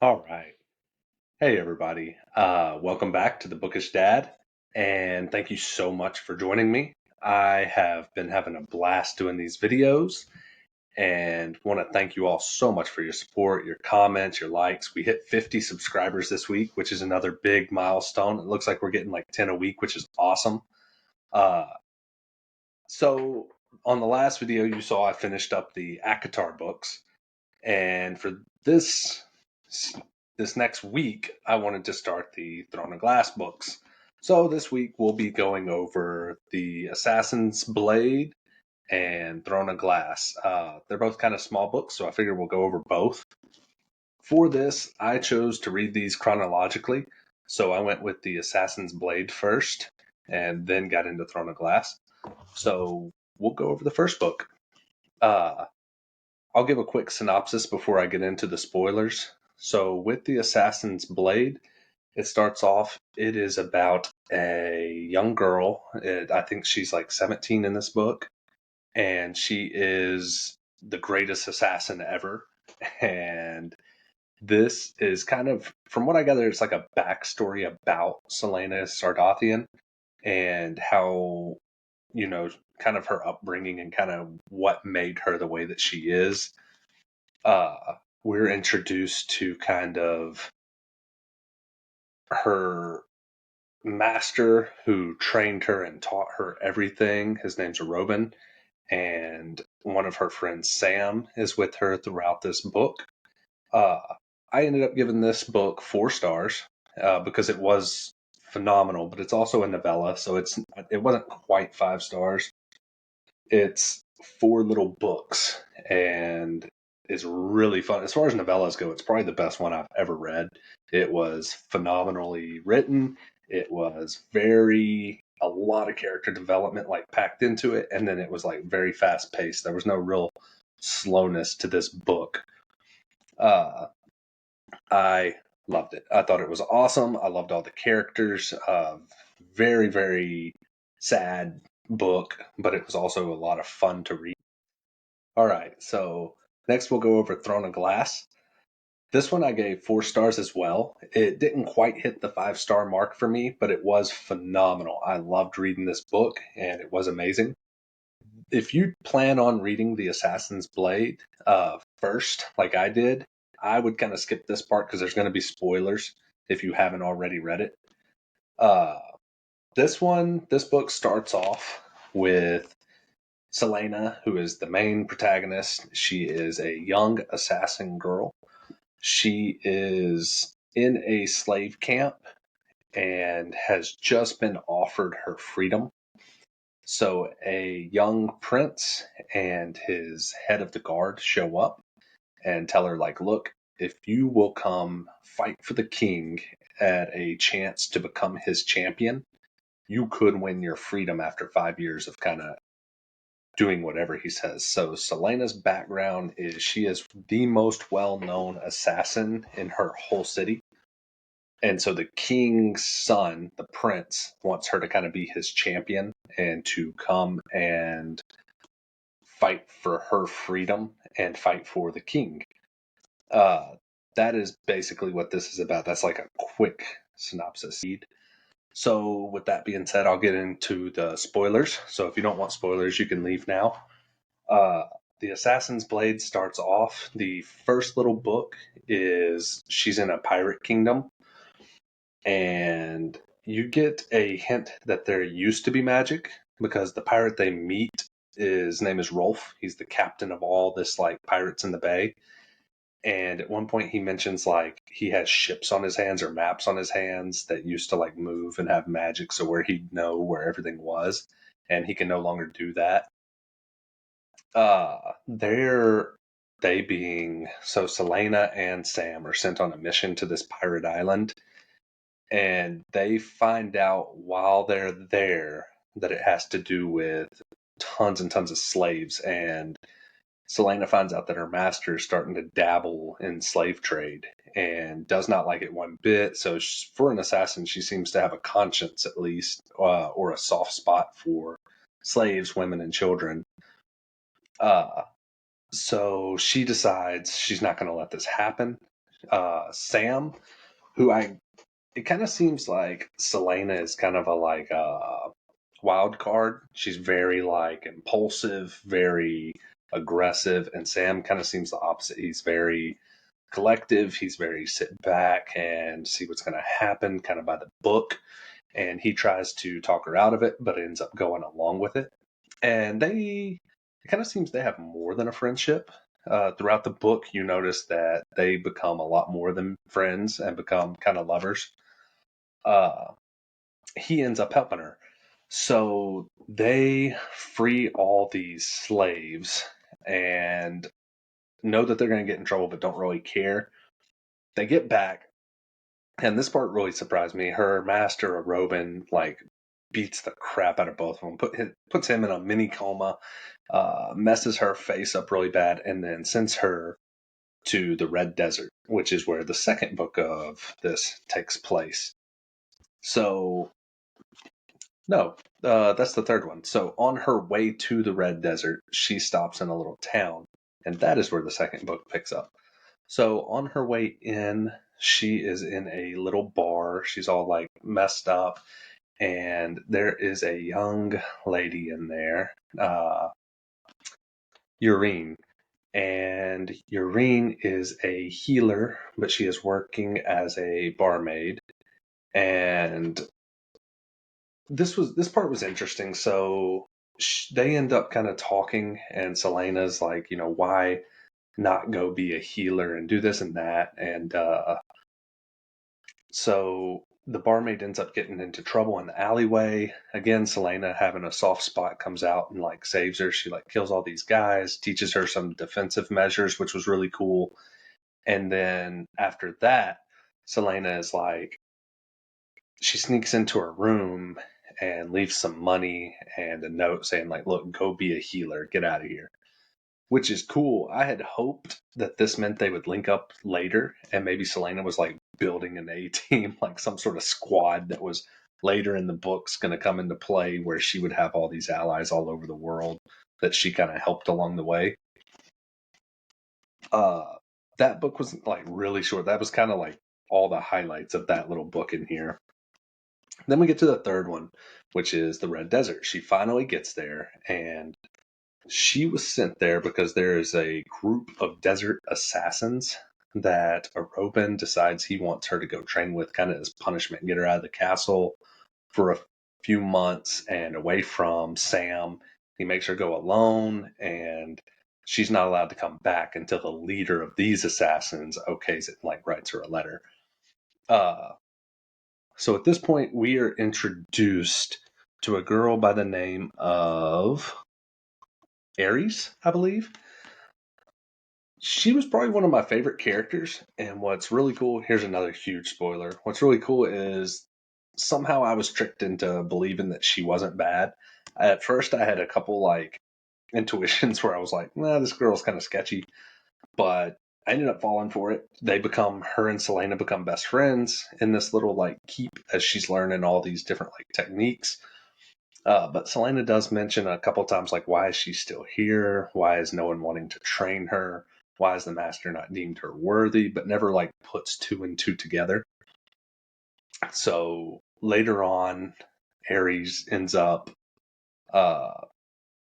All right. Hey, everybody. Welcome back to the Bookish Dad, and thank you so much for joining me. I have been having a blast doing these videos and want to thank you all so much for your support, your comments, your likes. We hit 50 subscribers this week, which is another big milestone. It looks like we're getting like 10 a week, which is awesome. Uh, so, on the last video, you saw I finished up the Akatar books. And for this next week, I wanted to start the Throne of Glass books. So this week we'll be going over the Assassin's Blade and Throne of Glass. They're both kind of small books, so I figured we'll go over both. For this, I chose to read these chronologically. So I went with the Assassin's Blade first and then got into Throne of Glass. So we'll go over the first book. Uh, I'll give a quick synopsis before I get into the spoilers. So, with the Assassin's Blade, it starts off, it is about a young girl. I think she's like 17 in this book, and she is the greatest assassin ever. And this is kind of, from what I gather, it's like a backstory about Selena Sardathian and how, kind of her upbringing and kind of what made her the way that she is. We're introduced to kind of her master who trained her and taught her everything. His name's Robin, and one of her friends, Sam, is with her throughout this book. Uh, I ended up giving this book 4 stars because it was phenomenal, but it's also a novella, so it wasn't quite 5 stars. It's 4 little books, and it's really fun. As far as novellas go, it's probably the best one I've ever read. It was phenomenally written. It was a lot of character development like packed into it, and then it was like very fast paced. There was no real slowness to this book. Uh, I loved it. I thought it was awesome. I loved all the characters. Very, very sad book, but it was also a lot of fun to read. All right, so next we'll go over Throne of Glass. This one I gave 4 stars as well. It didn't quite hit the 5 star mark for me, but it was phenomenal. I loved reading this book, and it was amazing. If you plan on reading The Assassin's Blade first, like I did, I would kind of skip this part because there's going to be spoilers if you haven't already read it. Uh, this book starts off with Selena, who is the main protagonist. She is a young assassin girl. She is in a slave camp and has just been offered her freedom. So a young prince and his head of the guard show up and tell her, like, look, if you will come fight for the king at a chance to become his champion, you could win your freedom after 5 years of kind of doing whatever he says. So Selena's background is she is the most well-known assassin in her whole city. And so the king's son, the prince, wants her to kind of be his champion and to come and fight for her freedom and fight for the king. Uh, that is basically what this is about. That's like a quick synopsis. So, with that being said, I'll get into the spoilers. So, if you don't want spoilers, you can leave now. Uh, the Assassin's Blade starts off. The first little book is she's in a pirate kingdom, and you get a hint that there used to be magic because the pirate they meet, his name is Rolf. He's the captain of all this like pirates in the bay. And at one point he mentions like he has ships on his hands or maps on his hands that used to like move and have magic, so where he'd know where everything was, and he can no longer do that. They're they being so Selena and Sam are sent on a mission to this pirate island, and they find out while they're there that it has to do with tons and tons of slaves. And Selena finds out that her master is starting to dabble in slave trade and does not like it one bit. So, for an assassin, she seems to have a conscience at least, or a soft spot for slaves, women, and children. Uh, so she decides she's not going to let this happen. Sam, it kind of seems like Selena is kind of a wild card. She's very like impulsive, very aggressive, and Sam kind of seems the opposite. He's very collective. He's very sit back and see what's going to happen, kind of by the book. And he tries to talk her out of it, but ends up going along with it. And it kind of seems they have more than a friendship. Throughout the book, you notice that they become a lot more than friends and become kind of lovers. Uh, he ends up helping her. So they free all these slaves and know that they're going to get in trouble, but don't really care. They get back, and this part really surprised me. Her master, a Robin, like beats the crap out of both of them, puts him in a mini coma, messes her face up really bad, and then sends her to the Red Desert, which is where the second book of this takes place. So, no, that's the third one. So, on her way to the Red Desert, she stops in a little town, and that is where the second book picks up. So, on her way in, she is in a little bar. She's all like messed up, and there is a young lady in there, Urine. And Urine is a healer, but she is working as a barmaid. And this part was interesting. So they end up kind of talking, and Selena's like, why not go be a healer and do this and that? And so the barmaid ends up getting into trouble in the alleyway. Again, Selena, having a soft spot, comes out and like saves her. She like kills all these guys, teaches her some defensive measures, which was really cool. And then after that, Selena is like, she sneaks into her room and leaves some money and a note saying like, look, go be a healer, get out of here. Which is cool. I had hoped that this meant they would link up later, and maybe Selena was like building an A team, like some sort of squad that was later in the books going to come into play, where she would have all these allies all over the world that she kind of helped along the way. That book was like really short. That was kind of like all the highlights of that little book in here. Then we get to the third one, which is the Red Desert. She finally gets there, and she was sent there because there is a group of desert assassins that Robin decides he wants her to go train with, kind of as punishment, get her out of the castle for a few months and away from Sam. He makes her go alone, and she's not allowed to come back until the leader of these assassins okays it and like writes her a letter. So at this point, we are introduced to a girl by the name of Ares, I believe. She was probably one of my favorite characters. And what's really cool, here's another huge spoiler. What's really cool is somehow I was tricked into believing that she wasn't bad. At first, I had a couple like intuitions where I was like, nah, this girl's kind of sketchy. But I ended up falling for it. Her and Selena become best friends in this little like keep as she's learning all these different like techniques. But Selena does mention a couple times, like, why is she still here? Why is no one wanting to train her? Why is the master not deemed her worthy? But never, like, puts two and two together. So later on, Ares ends up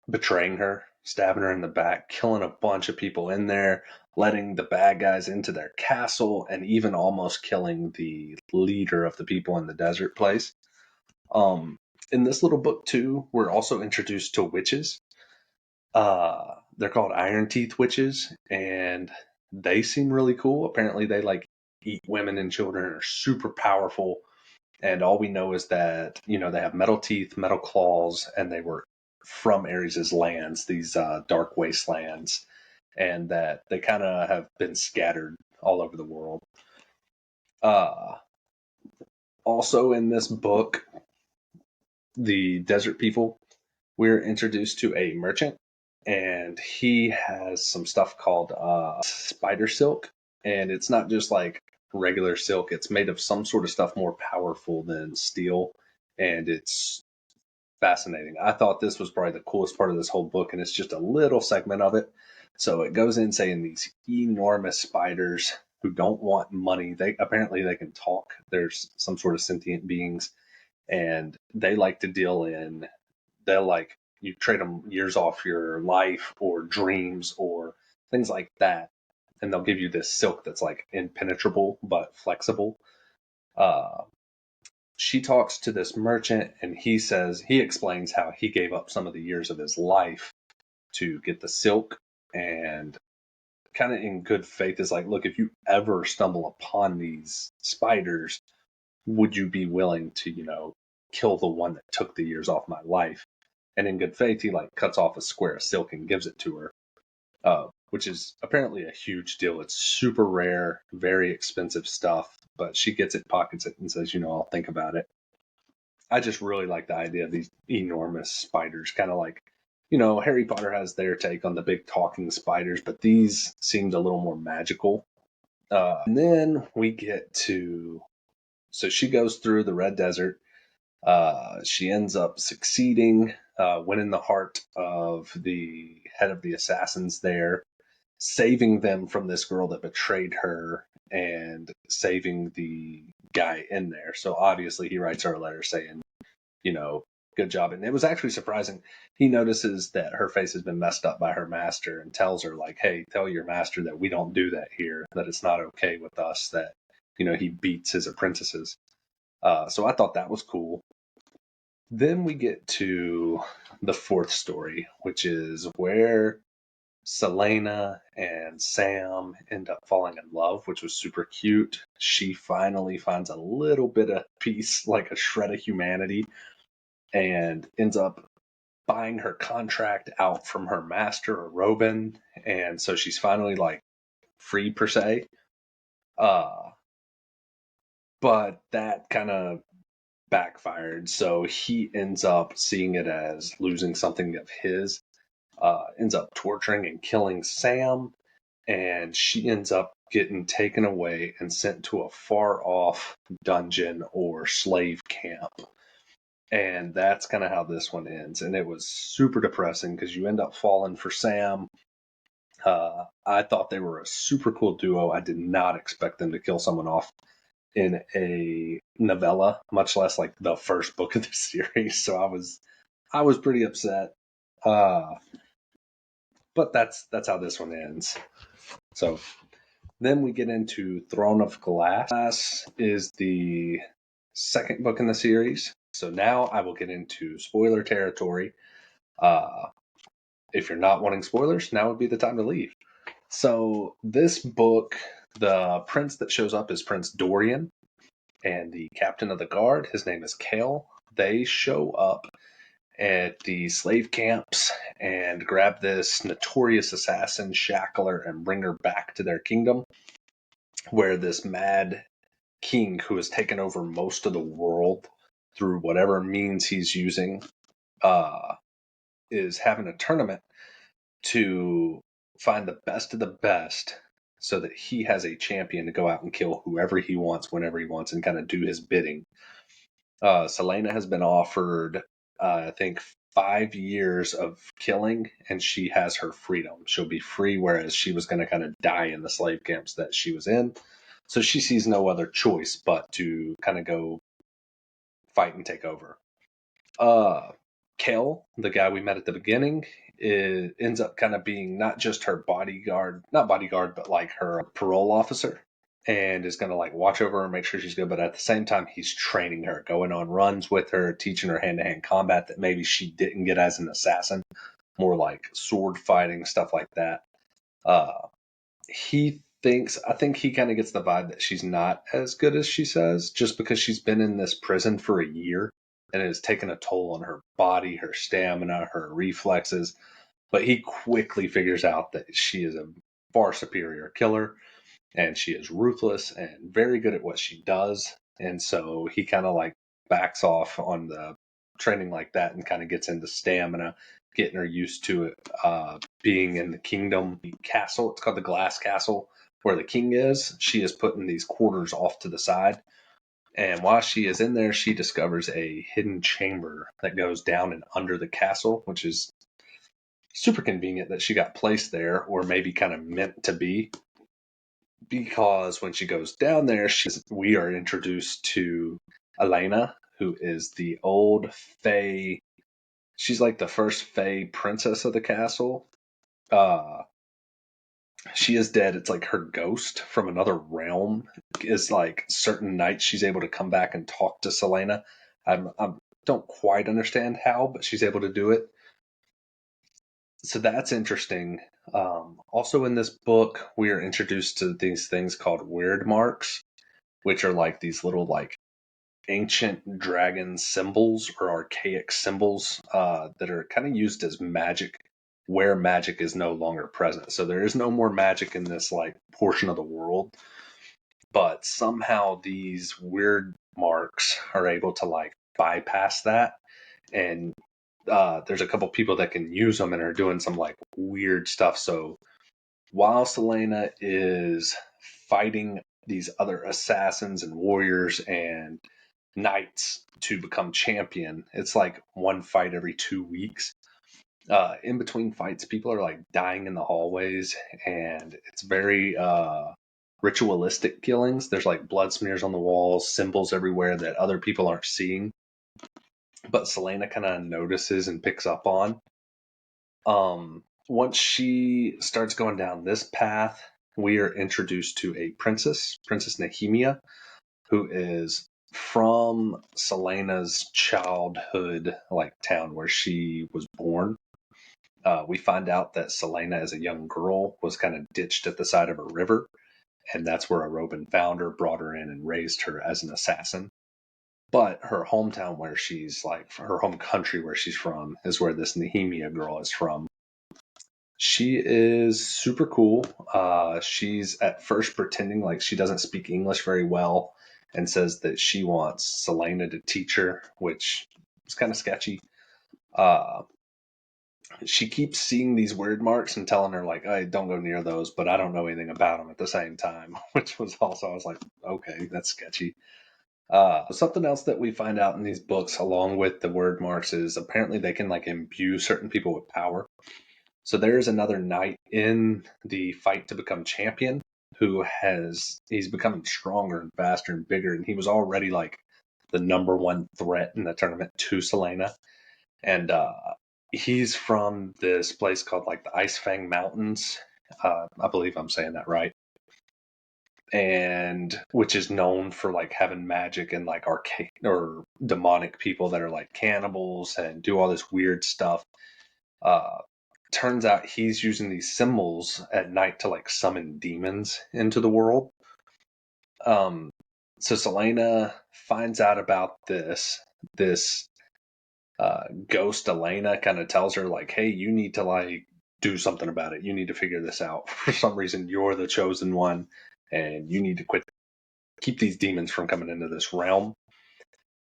betraying her, stabbing her in the back, killing a bunch of people in there, letting the bad guys into their castle, and even almost killing the leader of the people in the desert place. In this little book too, we're also introduced to witches. They're called Iron Teeth witches, and they seem really cool. Apparently, they like eat women and children, are super powerful. And all we know is that they have metal teeth, metal claws, and they were from Ares's lands, these dark wastelands, and that they kind of have been scattered all over the world. Uh, Also, in this book, the desert people, we're introduced to a merchant, and he has some stuff called spider silk. And it's not just like regular silk, it's made of some sort of stuff more powerful than steel. And it's fascinating. I thought this was probably the coolest part of this whole book, and it's just a little segment of it. So it goes in saying these enormous spiders who don't want money. They apparently they can talk. There's some sort of sentient beings, and they like to deal in. They'll like you trade them years off your life or dreams or things like that, and they'll give you this silk that's like impenetrable but flexible. Uh, she talks to this merchant, and he explains how he gave up some of the years of his life to get the silk, and kind of in good faith is like, look, if you ever stumble upon these spiders, would you be willing to, kill the one that took the years off my life? And in good faith, he like cuts off a square of silk and gives it to her, which is apparently a huge deal. It's super rare, very expensive stuff, but she gets it, pockets it, and says, I'll think about it. I just really like the idea of these enormous spiders, kind of like, Harry Potter has their take on the big talking spiders, but these seemed a little more magical. And then we get to, so she goes through the Red Desert. She ends up succeeding, winning the heart of the head of the assassins there, saving them from this girl that betrayed her and saving the guy in there. So obviously he writes her a letter saying, good job. And it was actually surprising. He notices that her face has been messed up by her master and tells her, like, hey, tell your master that we don't do that here, that it's not okay with us, that, he beats his apprentices. So I thought that was cool. Then we get to the fourth story, which is where Selena and Sam end up falling in love, which was super cute. She finally finds a little bit of peace, like a shred of humanity, and ends up buying her contract out from her master, Robin. And so she's finally like free per se. But that kind of backfired. So he ends up seeing it as losing something of his, ends up torturing and killing Sam, and she ends up getting taken away and sent to a far off dungeon or slave camp. And that's kind of how this one ends. And it was super depressing because you end up falling for Sam. I thought they were a super cool duo. I did not expect them to kill someone off in a novella, much less like the first book of the series. So I was pretty upset. Uh, but that's how this one ends. So then we get into Throne of Glass. Glass is the second book in the series. So now I will get into spoiler territory. Uh, if you're not wanting spoilers, now would be the time to leave. So this book, the prince that shows up is Prince Dorian, and the captain of the guard, his name is Kale. They show up at the slave camps and grab this notorious assassin, Shackler, and bring her back to their kingdom, where this mad king who has taken over most of the world through whatever means he's using uh, is having a tournament to find the best of the best so that he has a champion to go out and kill whoever he wants whenever he wants and kind of do his bidding. Selena has been offered, I think, 5 years of killing, and she has her freedom. She'll be free, whereas she was going to kind of die in the slave camps that she was in. So she sees no other choice but to kind of go fight and take over. Kel, the guy we met at the beginning, ends up kind of being not just her bodyguard, not bodyguard, but like her parole officer, and is going to like watch over her and make sure she's good. But at the same time, he's training her, going on runs with her, teaching her hand to hand combat that maybe she didn't get as an assassin, more like sword fighting, stuff like that. I think he kind of gets the vibe that she's not as good as she says, just because she's been in this prison for a year and it has taken a toll on her body, her stamina, her reflexes. But he quickly figures out that she is a far superior killer and she is ruthless and very good at what she does. And so he kind of like backs off on the training like that and kind of gets into stamina, getting her used to it, being in the kingdom the castle. It's called the Glass Castle, where the king is. She is put in these quarters off to the side. And while she is in there, she discovers a hidden chamber that goes down and under the castle, which is super convenient that she got placed there, or maybe kind of meant to be. because when she goes down there, we are introduced to Elena, who is the old Fae. She's like the first Fae princess of the castle. Uh, she is dead. It's like her ghost from another realm is like certain nights she's able to come back and talk to Selena. I don't quite understand how, but she's able to do it. So that's interesting. Also, in this book, we are introduced to these things called weird marks, which are like these little like ancient dragon symbols or archaic symbols that are kind of used as magic where magic is no longer present. So there is no more magic in this like portion of the world, but somehow these weird marks are able to like bypass that. And there's a couple people that can use them and are doing some like weird stuff. So while Selena is fighting these other assassins and warriors and knights to become champion, it's like one fight every 2 weeks. In between fights, people are like dying in the hallways, and it's very ritualistic killings. There's like blood smears on the walls, symbols everywhere that other people aren't seeing, but Selena kind of notices and picks up on. Once she starts going down this path, we are introduced to a princess, Princess Nehemia, who is from Selena's childhood, like town where she was born. We find out that Selena, as a young girl, was kind of ditched at the side of a river, and that's where a Robin found her, brought her in, and raised her as an assassin. But her hometown, where she's like her home country, where she's from, is where this Nehemia girl is from. She is super cool. She's at first pretending like she doesn't speak English very well and says that she wants Selena to teach her, which is kind of sketchy. Uh, she keeps seeing these weird marks and telling her like, "I don't go near those," but I don't know anything about them at the same time, which was also I was like, "Okay, that's sketchy." Something else that we find out in these books, along with the word marks, is apparently they can like imbue certain people with power. So there is another knight in the fight to become champion he's becoming stronger and faster and bigger, and he was already like the number one threat in the tournament to Selena. And he's from this place called like the Ice Fang Mountains. I believe I'm saying that right. And which is known for like having magic and like arcane or demonic people that are like cannibals and do all this weird stuff. Uh, Turns out he's using these symbols at night to like summon demons into the world. Um, so Selena finds out about this ghost Elena kind of tells her like, "Hey, you need to like do something about it. You need to figure this out. For some reason, you're the chosen one, and you need to keep these demons from coming into this realm."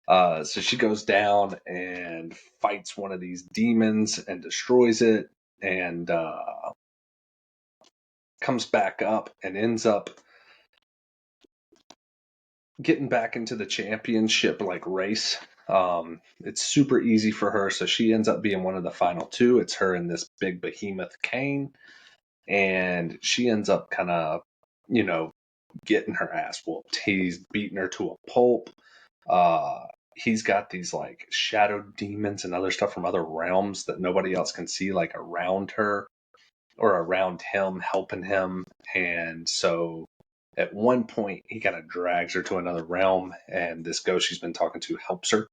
So she goes down and fights one of these demons and destroys it, and comes back up and ends up getting back into the championship like race. It's super easy for her, so she ends up being one of the final two. It's her and this big behemoth Kane, and she ends up kind of, you know, getting her ass whooped. He's beating her to a pulp. He's got these like shadow demons and other stuff from other realms that nobody else can see, like around her or around him, helping him. And so at one point, he kind of drags her to another realm, and this ghost she's been talking to helps her.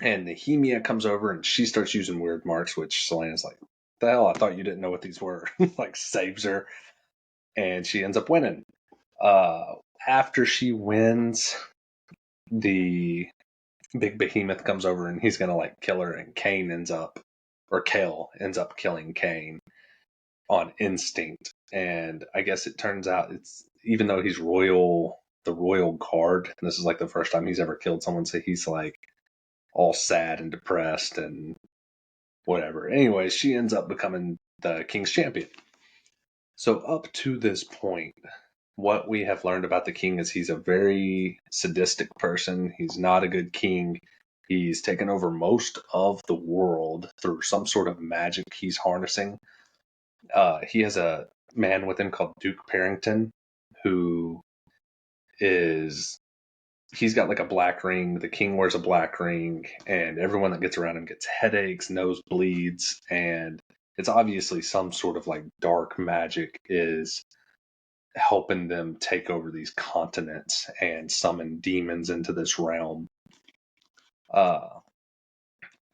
And Nehemia comes over and she starts using weird marks, which Selena's like, "The hell, I thought you didn't know what these were." Like, saves her, and she ends up winning. Uh, After she wins, the big behemoth comes over and he's gonna like kill her, and Kale ends up killing Kane on instinct. And I guess it turns out it's, even though he's the royal guard, and this is like the first time he's ever killed someone, so he's like all sad and depressed and whatever. Anyway, she ends up becoming the king's champion. So up to this point, what we have learned about the king is he's a very sadistic person. He's not a good king. He's taken over most of the world through some sort of magic he's harnessing. He has a man with him called Duke Parrington, who is he's got like a black ring. The king wears a black ring, and everyone that gets around him gets headaches, nosebleeds, and it's obviously some sort of like dark magic is helping them take over these continents and summon demons into this realm. Uh,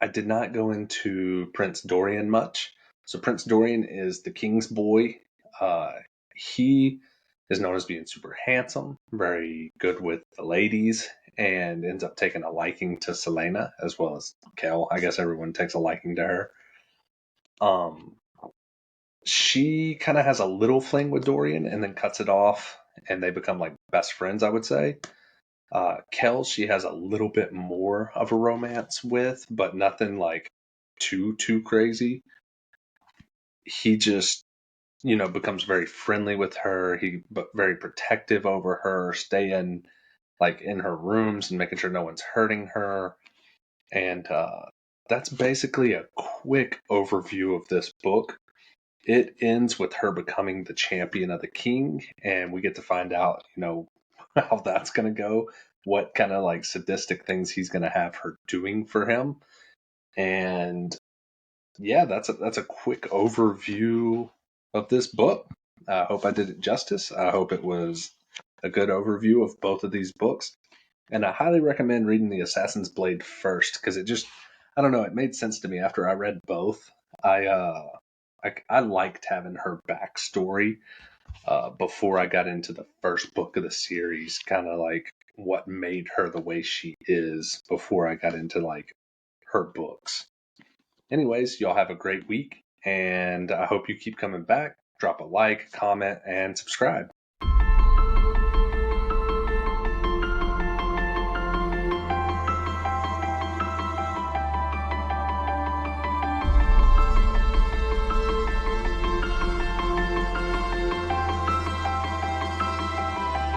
I did not go into Prince Dorian much. So Prince Dorian is the king's boy. Uh, he is known as being super handsome, very good with the ladies, and ends up taking a liking to Selena as well as Kel. I guess everyone takes a liking to her. Um, she kind of has a little fling with Dorian and then cuts it off, and they become like best friends, I would say. Kel, she has a little bit more of a romance with, but nothing like too crazy. He just, becomes very friendly with her. But very protective over her, staying like in her rooms and making sure no one's hurting her. And that's basically a quick overview of this book. It ends with her becoming the champion of the king, and we get to find out, how that's going to go, what kind of like sadistic things he's going to have her doing for him. And yeah, that's a quick overview of this book. I hope I did it justice. I hope it was a good overview of both of these books. And I highly recommend reading The Assassin's Blade first because I don't know, it made sense to me after I read both. I liked having her backstory before I got into the first book of the series, kind of like what made her the way she is before I got into like her books. Anyways, y'all have a great week, and I hope you keep coming back. Drop a like, comment, and subscribe.